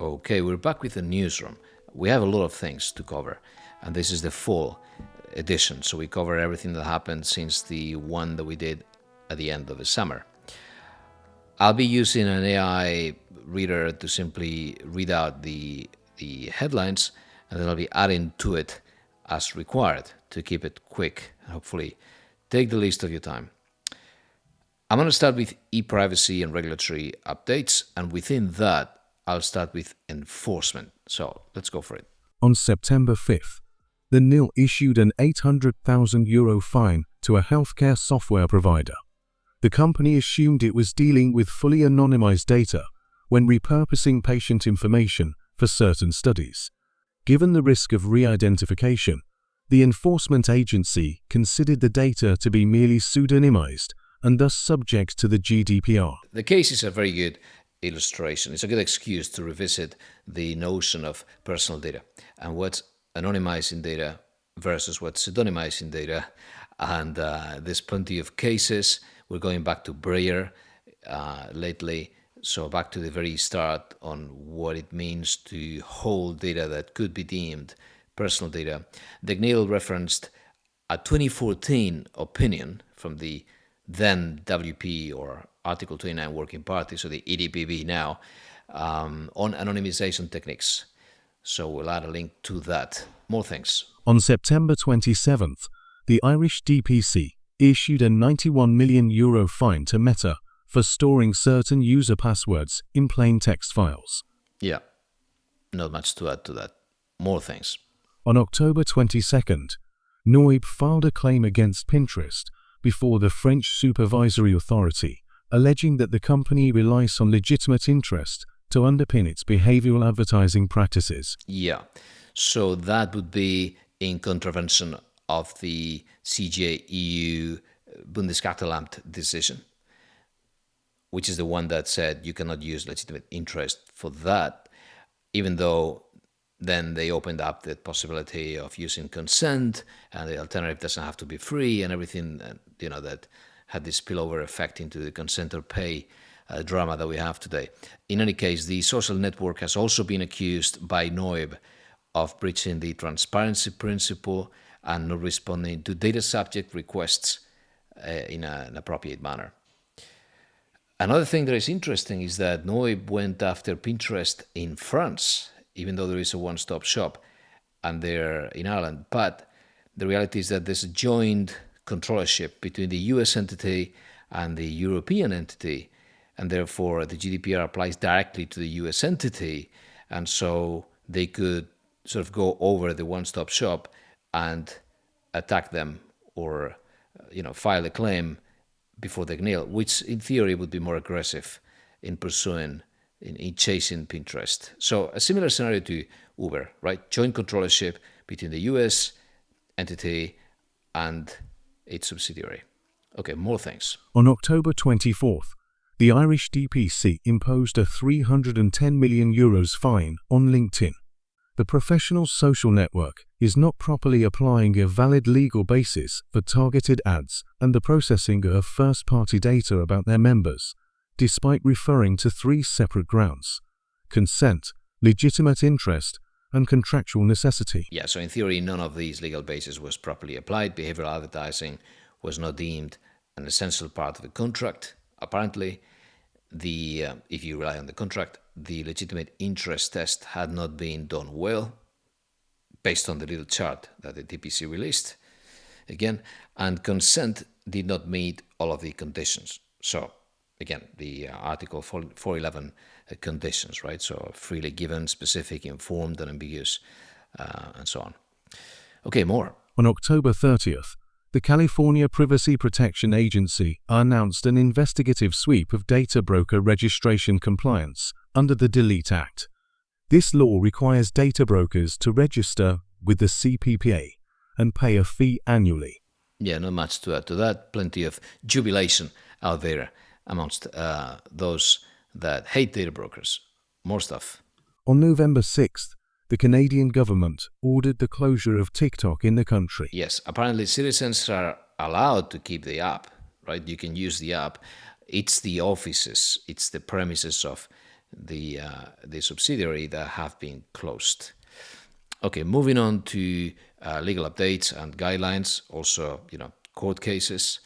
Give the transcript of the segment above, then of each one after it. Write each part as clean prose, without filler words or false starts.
Okay, we're back with the newsroom. We have a lot of things to cover, and this is the fall edition, so we cover everything that happened since the one that we did at the end of the summer. I'll be using an AI reader to simply read out the headlines, and then I'll be adding to it as required to keep it quick and hopefully take the least of your time. I'm going to start with ePrivacy and regulatory updates, and within that, I'll start with enforcement. So let's go for it. On September 5th, the NIL issued an €800,000 fine to a healthcare software provider. The company assumed it was dealing with fully anonymized data when repurposing patient information for certain studies. Given the risk of re-identification, the enforcement agency considered the data to be merely pseudonymized and thus subject to the GDPR. The case is a very good illustration. It's a good excuse to revisit the notion of personal data and what's anonymizing data versus what's pseudonymizing data. And there's plenty of cases. We're going back to Breyer lately, so back to the very start on what it means to hold data that could be deemed personal data. The CNIL referenced a 2014 opinion from the then WP or Article 29 Working Party, so the EDPB now, on anonymization techniques. So we'll add a link to that. More things. On September 27th, the Irish DPC issued a €91 million fine to Meta for storing certain user passwords in plain text files. Yeah, not much to add to that. More things. On October 22nd, NOIB filed a claim against Pinterest before the French Supervisory Authority, alleging that the company relies on legitimate interest to underpin its behavioral advertising practices. Yeah, so that would be in contravention of the CJ EU Bundeskartellamt decision, which is the one that said you cannot use legitimate interest for that, even though then they opened up the possibility of using consent, and the alternative doesn't have to be free, and everything that had this spillover effect into the consent or pay drama that we have today. In any case, the social network has also been accused by NOIB of breaching the transparency principle and not responding to data subject requests in an appropriate manner. Another thing that is interesting is that NOIB went after Pinterest in France, even though there is a one-stop shop, and they're in Ireland. But the reality is that there's a joint controllership between the US entity and the European entity, and therefore the GDPR applies directly to the US entity, and so they could sort of go over the one-stop shop and attack them or file a claim before the CNIL, which in theory would be more aggressive in pursuing, in chasing Pinterest. So a similar scenario to Uber, right? Joint controllership between the US entity and its subsidiary. Okay, more things. On October 24th, the Irish DPC imposed a €310 million fine on LinkedIn. The professional social network is not properly applying a valid legal basis for targeted ads and the processing of first-party data about their members, despite referring to three separate grounds: consent, legitimate interest, and contractual necessity. Yeah, so in theory, none of these legal bases was properly applied. Behavioral advertising was not deemed an essential part of the contract. Apparently, if you rely on the contract, the legitimate interest test had not been done well, based on the little chart that the DPC released, again, and consent did not meet all of the conditions. So, again, the Article 411 conditions, right? So, freely given, specific, informed, and ambiguous, and so on. Okay, more. On October 30th, the California Privacy Protection Agency announced an investigative sweep of data broker registration compliance under the Delete Act. This law requires data brokers to register with the CPPA and pay a fee annually. Yeah, not much to add to that. Plenty of jubilation out there amongst those that hate data brokers. More stuff. On November 6th, the Canadian government ordered the closure of TikTok in the country. Yes, apparently citizens are allowed to keep the app, right? You can use the app. It's the offices, it's the premises of the subsidiary that have been closed. Okay, moving on to legal updates and guidelines, also court cases.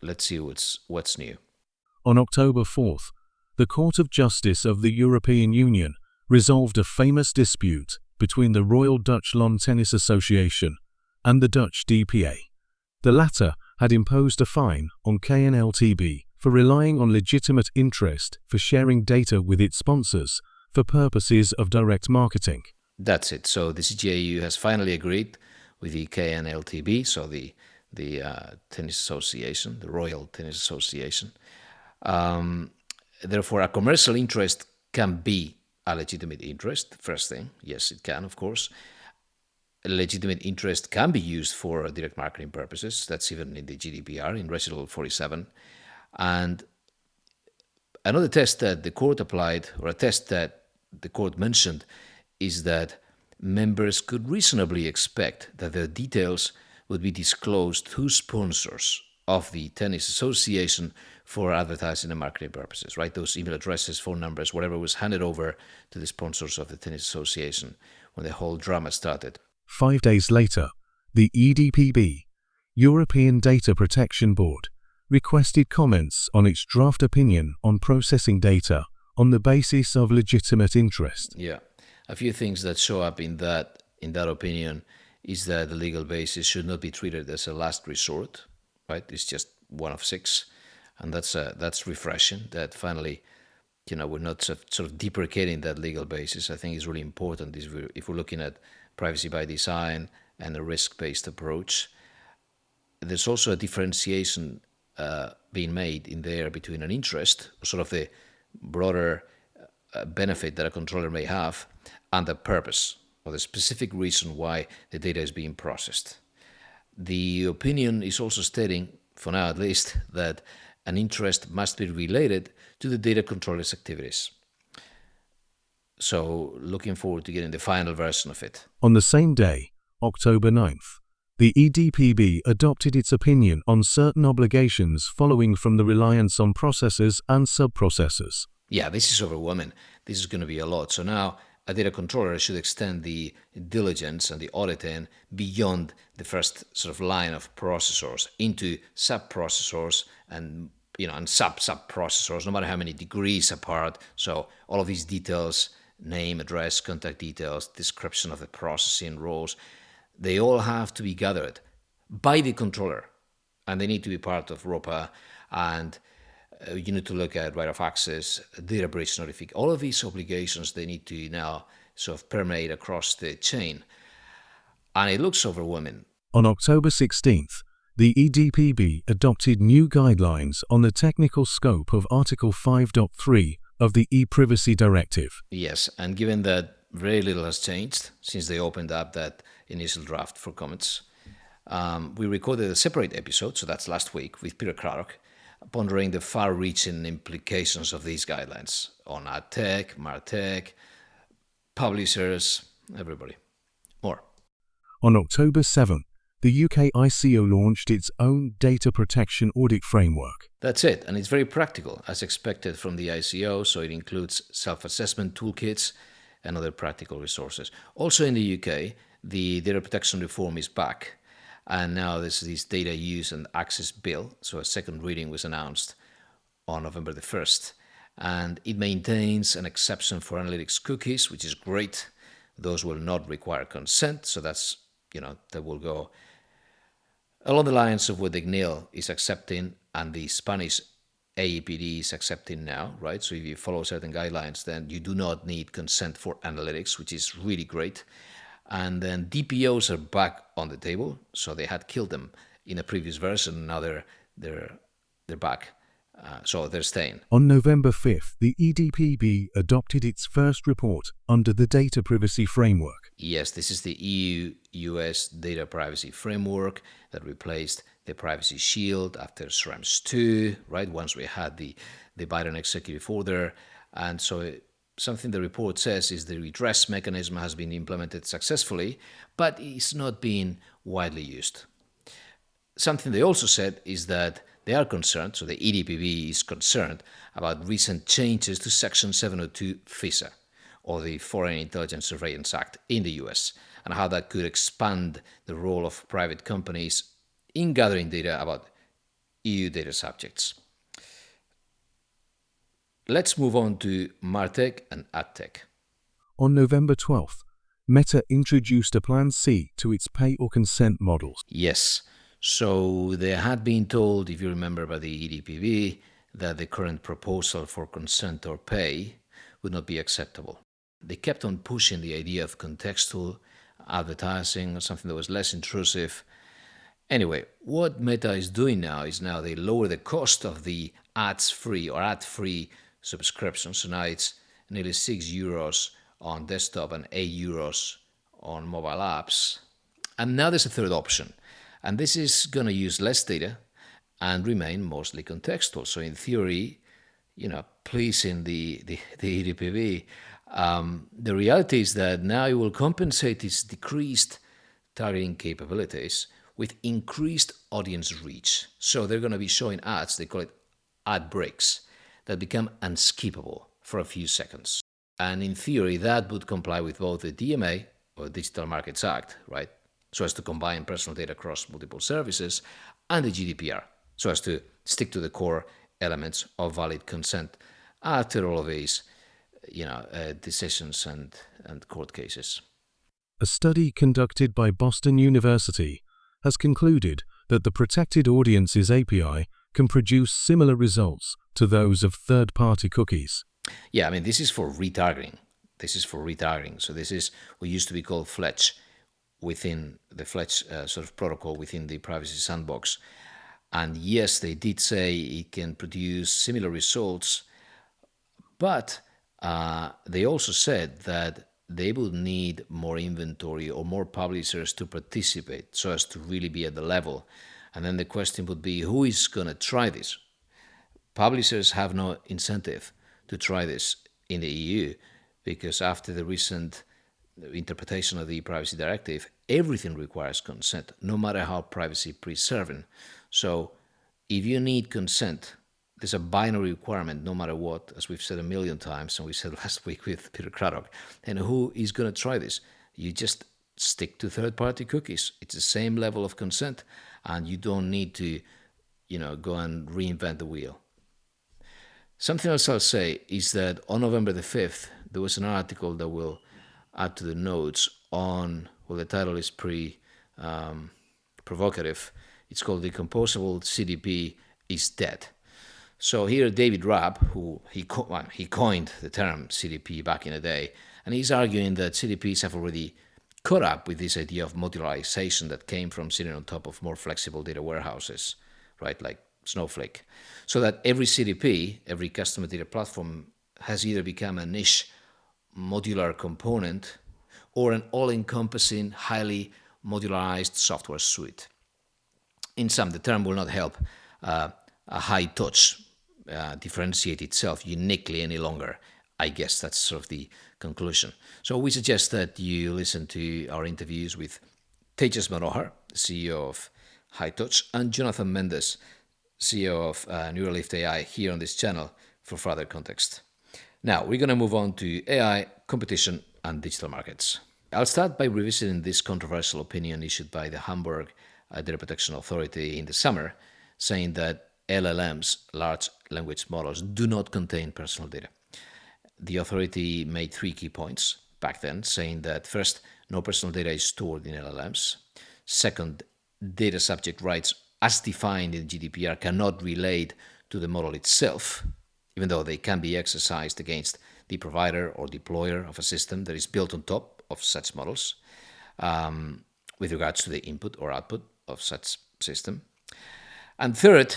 Let's see what's new. On October 4th, the Court of Justice of the European Union resolved a famous dispute between the Royal Dutch Lawn Tennis Association and the Dutch DPA. The latter had imposed a fine on KNLTB for relying on legitimate interest for sharing data with its sponsors for purposes of direct marketing. That's it. So the CJEU has finally agreed with the KNLTB, so the tennis association, the Royal Tennis Association. Therefore, a commercial interest can be a legitimate interest. First thing, yes, it can, of course. A legitimate interest can be used for direct marketing purposes. That's even in the GDPR, in Recital 47. And another test that the court applied, or a test that the court mentioned, is that members could reasonably expect that their details would be disclosed to sponsors of the tennis association for advertising and marketing purposes, right? Those email addresses, phone numbers, whatever was handed over to the sponsors of the tennis association when the whole drama started. 5 days later, the EDPB, European Data Protection Board, requested comments on its draft opinion on processing data on the basis of legitimate interest. Yeah, a few things that show up in that opinion is that the legal basis should not be treated as a last resort, right? It's just one of six, and that's refreshing. That finally, we're not sort of deprecating that legal basis. I think it's really important if we're looking at privacy by design and a risk-based approach. There's also a differentiation being made in there between an interest, sort of the broader benefit that a controller may have, and the purpose or the specific reason why the data is being processed. The opinion is also stating, for now at least, that an interest must be related to the data controller's activities. So, looking forward to getting the final version of it. On the same day, October 9th, the EDPB adopted its opinion on certain obligations following from the reliance on processors and sub-processors. Yeah, this is overwhelming. This is going to be a lot. So now a data controller should extend the diligence and the auditing beyond the first sort of line of processors into sub-processors and and sub-processors, no matter how many degrees apart. So all of these details, name, address, contact details, description of the processing roles, they all have to be gathered by the controller, and they need to be part of ROPA, and you need to look at right of access, data breach notification. All of these obligations, they need to now sort of permeate across the chain, and it looks overwhelming. On October 16th, the EDPB adopted new guidelines on the technical scope of Article 5.3 of the ePrivacy Directive. Yes, and given that very little has changed since they opened up that initial draft for comments, we recorded a separate episode, so that's last week, with Peter Craddock, pondering the far-reaching implications of these guidelines on ad tech, martech, publishers, everybody. More. On October 7th, the UK ICO launched its own data protection audit framework. That's it, and it's very practical, as expected from the ICO, so it includes self-assessment toolkits and other practical resources. Also in the UK, the data protection reform is back, and now there's this data use and access bill, so a second reading was announced on November the 1st, and it maintains an exception for analytics cookies, which is great. Those will not require consent, so that's, that will go along the lines of what the CNIL is accepting and the Spanish AEPD is accepting now, right? So if you follow certain guidelines, then you do not need consent for analytics, which is really great. And then DPOs are back on the table, so they had killed them in a previous version. Now they're back, so they're staying. On November 5th, the EDPB adopted its first report under the Data Privacy Framework. Yes, this is the EU-US Data Privacy Framework that replaced the Privacy Shield after SRAMS 2, right? Once we had the Biden executive order. And so something the report says is the redress mechanism has been implemented successfully, but it's not being widely used. Something they also said is that they are concerned, so the EDPB is concerned about recent changes to Section 702 FISA, or the Foreign Intelligence Surveillance Act in the US, and how that could expand the role of private companies in gathering data about EU data subjects. Let's move on to MarTech and AdTech. On November 12th, Meta introduced a Plan C to its pay or consent models. Yes, so they had been told, if you remember, by the EDPB, that the current proposal for consent or pay would not be acceptable. They kept on pushing the idea of contextual advertising, something that was less intrusive. Anyway, what Meta is doing now is they lower the cost of the ads-free or ad-free subscription. So now it's nearly €6 on desktop and €8 on mobile apps. And now there's a third option. And this is going to use less data and remain mostly contextual. So in theory, pleasing the EDPB, the reality is that now it will compensate its decreased targeting capabilities with increased audience reach. So they're going to be showing ads, they call it ad breaks, that become unskippable for a few seconds. And in theory, that would comply with both the DMA, or Digital Markets Act, right? So as to combine personal data across multiple services, and the GDPR, so as to stick to the core elements of valid consent after all of these, decisions and court cases. A study conducted by Boston University has concluded that the Protected Audiences API can produce similar results to those of third-party cookies. Yeah, this is for retargeting. So this is what used to be called Fletch, within the Fletch sort of protocol within the privacy sandbox. And yes, they did say it can produce similar results, but they also said that they would need more inventory or more publishers to participate so as to really be at the level. And then the question would be, who is going to try this? Publishers have no incentive to try this in the EU, because after the recent interpretation of the ePrivacy Directive, everything requires consent, no matter how privacy preserving. So if you need consent, there's a binary requirement no matter what, as we've said a million times, and we said last week with Peter Craddock. And who is going to try this? You just stick to third-party cookies. It's the same level of consent, and you don't need to, go and reinvent the wheel. Something else I'll say is that on November the 5th, there was an article that we'll add to the notes on, the title is pretty provocative. It's called "The Composable CDP is Dead." So here David Rapp, who he coined the term CDP back in the day, and he's arguing that CDPs have already caught up with this idea of modularization that came from sitting on top of more flexible data warehouses, right, like Snowflake. So that every CDP, every customer data platform, has either become a niche modular component or an all-encompassing, highly modularized software suite. In sum, the term will not help a high touch differentiate itself uniquely any longer. I guess that's sort of the conclusion. So we suggest that you listen to our interviews with Tejas Manohar, CEO of High Touch, and Jonathan Mendes, CEO of Neuralift AI, here on this channel for further context. Now, we're going to move on to AI, competition, and digital markets. I'll start by revisiting this controversial opinion issued by the Hamburg Data Protection Authority in the summer, saying that LLMs, large language models, do not contain personal data. The authority made 3 key points back then, saying that first, no personal data is stored in LLMs. Second, data subject rights as defined in GDPR cannot relate to the model itself, even though they can be exercised against the provider or deployer of a system that is built on top of such models, with regards to the input or output of such system. And third,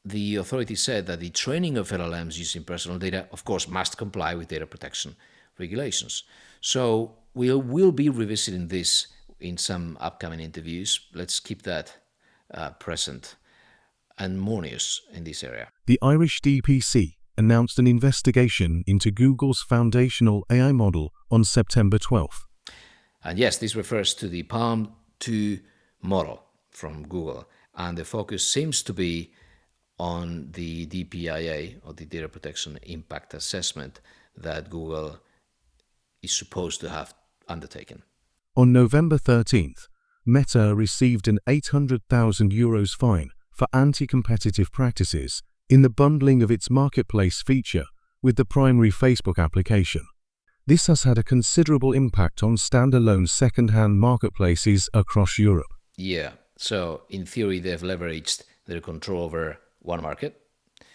the authority said that the training of LLMs using personal data, of course, must comply with data protection regulations. So we'll be revisiting this in some upcoming interviews. Let's keep that present, and more news in this area. The Irish DPC announced an investigation into Google's foundational AI model on September 12th. And yes, this refers to the PaLM 2 model from Google, and the focus seems to be on the DPIA, or the Data Protection Impact Assessment, that Google is supposed to have undertaken. On November 13th, Meta received an €800,000 fine for anti-competitive practices in the bundling of its marketplace feature with the primary Facebook application. This has had a considerable impact on standalone second-hand marketplaces across Europe. Yeah, so in theory, they've leveraged their control over one market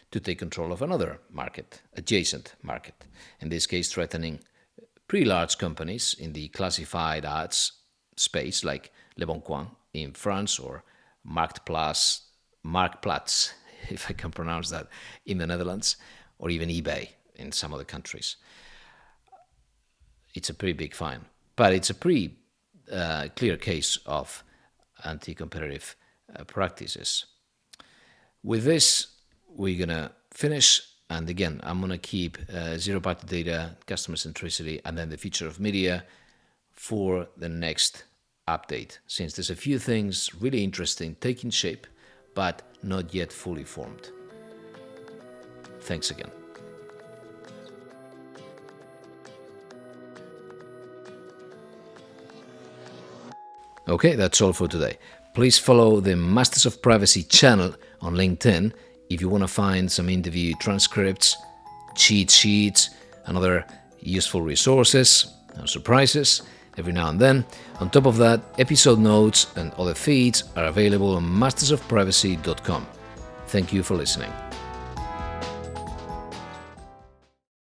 to take control of another market, adjacent market, in this case threatening pretty large companies in the classified ads space like Le Bon Coin in France, or Marktplaats, if I can pronounce that, in the Netherlands, or even eBay in some other countries. It's a pretty big fine, but it's a pretty clear case of anti-competitive practices. With this, we're going to finish. And again, I'm going to keep zero-party data, customer centricity, and then the future of media for the next update, since there's a few things really interesting taking shape, but not yet fully formed. Thanks again. Okay, that's all for today. Please follow the Masters of Privacy channel on LinkedIn if you want to find some interview transcripts, cheat sheets, and other useful resources and surprises every now and then. On top of that, episode notes and other feeds are available on mastersofprivacy.com. Thank you for listening.